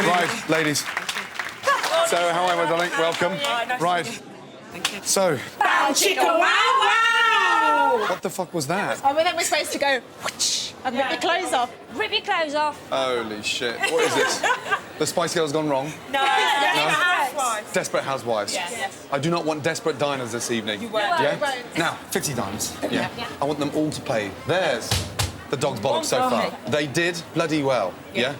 Right, ladies. So, how are you, darling? Welcome. Right. Thank you. So. Bow chicka wow wow! What the fuck was that? Oh, well, then we're supposed to go whoosh, and rip your clothes off. Rip your clothes off. Holy shit. What is this? The Spice Girl's gone wrong? No. Housewives. Desperate Housewives. Yes. I do not want desperate diners this evening. You won't. Yeah? won't. Now, 50 dimes. Yeah. I want them all to pay. There's the dog's bollocks so far. They did bloody well. Yeah?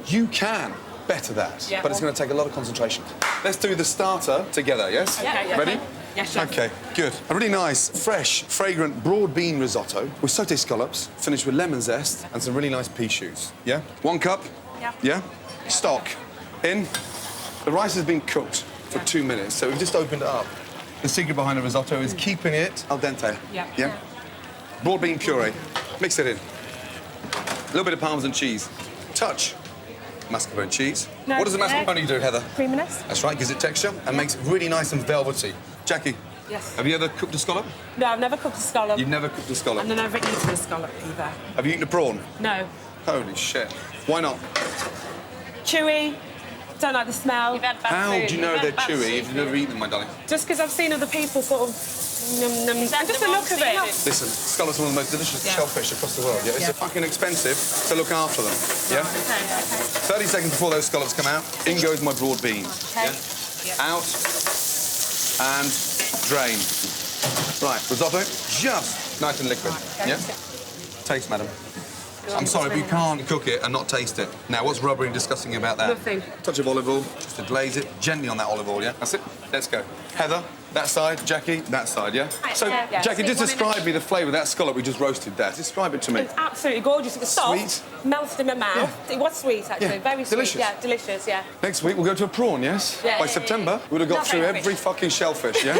You can better that, but it's going to take a lot of concentration. Let's do the starter together, yes? Okay. Ready? Yes, chef. Okay, good. A really nice, fresh, fragrant, broad bean risotto with sauté scallops, finished with lemon zest and some really nice pea shoots. Yeah? 1 cup? Yeah. Yeah? Stock. In. The rice has been cooked for 2 minutes, so we've just opened it up. The secret behind the risotto is keeping it al dente. Yeah. Yeah? Broad bean puree. Mix it in. A little bit of Parmesan cheese. Touch. Mascarpone cheese. No, What does the mascarpone do, Heather? Creaminess. That's right, gives it texture and makes it really nice and velvety. Jackie, Yes. have you ever cooked a scallop? No, I've never cooked a scallop. You've never cooked a scallop. And I've never eaten a scallop either. Have you eaten a prawn? No. Holy shit. Why not? Chewy. Don't like the smell. You've had bad How food. do you know You've they're had bad chewy food. if you've never eaten them, my darling? Just because I've seen other people sort of... And that just the the wrong look of it. Listen, scallops are one of the most delicious shellfish across the world, yeah? It's fucking expensive to look after them, yeah? Okay. 30 seconds before those scallops come out, in goes my broad beans. Okay. Yeah? Out and drain. Right, risotto, just nice and liquid, yeah? Taste, madam. I'm sorry, but you can't cook it and not taste it. Now, what's rubbery and disgusting about that? Nothing. Touch of olive oil, just to glaze it gently on that olive oil, yeah? That's it. Let's go. Heather, that side. Jackie, that side, yeah? So, Yeah. Jackie, just describe me the flavour of that scallop we just roasted there. Describe it to me. It's absolutely gorgeous. It was soft. Sweet. Melted in my mouth. It was sweet, actually. Yeah. Very sweet. Delicious. Yeah, delicious, yeah. Next week, we'll go to a prawn, yes? Yeah. By September, we'd have got through every fucking shellfish, yeah?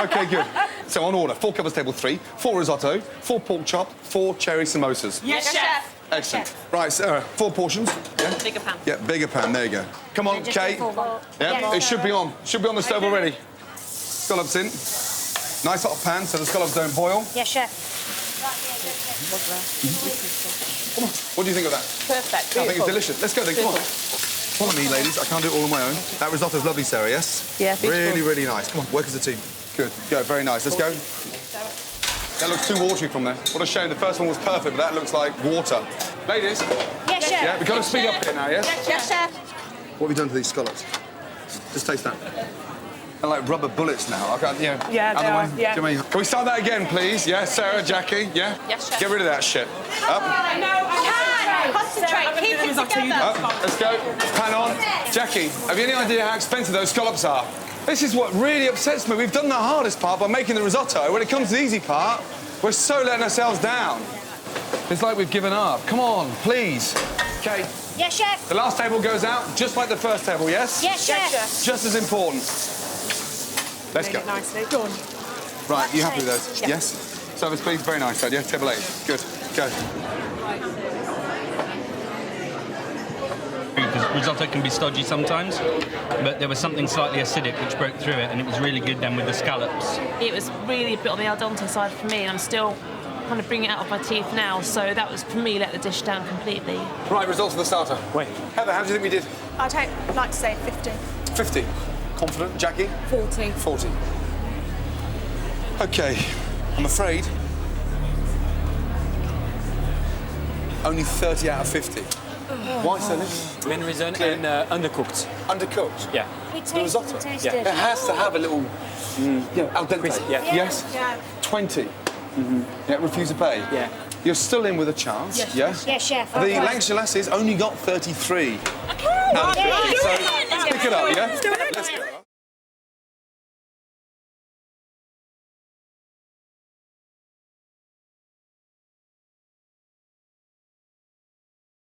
OK, good. So, on order, 4 covers table 3, 4 risotto, 4 pork chop, 4 cherry samosas. Yes, chef. Excellent. Right, Sarah, 4 portions. Yeah? Bigger pan. Yeah, bigger pan, there you go. Come on, Just Kate. a full one. Yeah, it should be on. Should be on the stove already. Scallops in. Nice hot pan so the scallops don't boil. Yes, chef. Come on. What do you think of that? Perfect. I think it's delicious. Let's go then, come on. Follow me, ladies. I can't do it all on my own. That risotto's lovely, Sarah, yes? Yeah, beautiful. Really, really nice. Come on, work as a team. Good. Go, very nice. Let's go. That looks too watery from there. What a shame. The first one was perfect, but that looks like water. Ladies, Yes, chef. yeah, we've got to speed up here now, yes? Yes, chef. What have you done to these scallops? Just taste that. They're like rubber bullets now. I can't, yeah. Yeah, Out they the are, way. yeah. Do you know what I mean? Can we start that again, please? Yeah, Sarah, Jackie, yeah? Yes, chef. Get rid of that shit. Up, I know. Concentrate. Keep it together. up, let's go. Pan on. Jackie, have you any idea how expensive those scallops are? This is what really upsets me. We've done the hardest part by making the risotto. When it comes to the easy part, we're so letting ourselves down. It's like we've given up. Come on, please. Okay, Yes, chef. the last table goes out just like the first table, yes? Yes, chef. Just as important. Let's go. Nicely done. Right, you happy with those? Yeah. Yes? Service, please. Very nice, Dad. Yeah, table 8. Good. Go. Because risotto can be stodgy sometimes, but there was something slightly acidic which broke through it, and it was really good then with the scallops. It was really a bit on the al dente side for me, and I'm still kind of bringing it out of my teeth now, so that was, for me, let the dish down completely. Right, results of the starter. Wait. Heather, how do you think we did? I'd like to say 50. 50. Confident. Jackie? 40. 40. OK, I'm afraid only 30 out of 50. Why so little? Main reason and undercooked. Undercooked? Yeah. The risotto? Yeah. It has to have a little, al dente. Yeah. Yes? Yeah. 20. Yeah, refuse to pay. Yeah. You're still in with a chance. Yes. Yes, chef. The Lancashire Lassies only got 33. Okay. Out of 50. So pick it up, yeah? Let's do it. Let's go.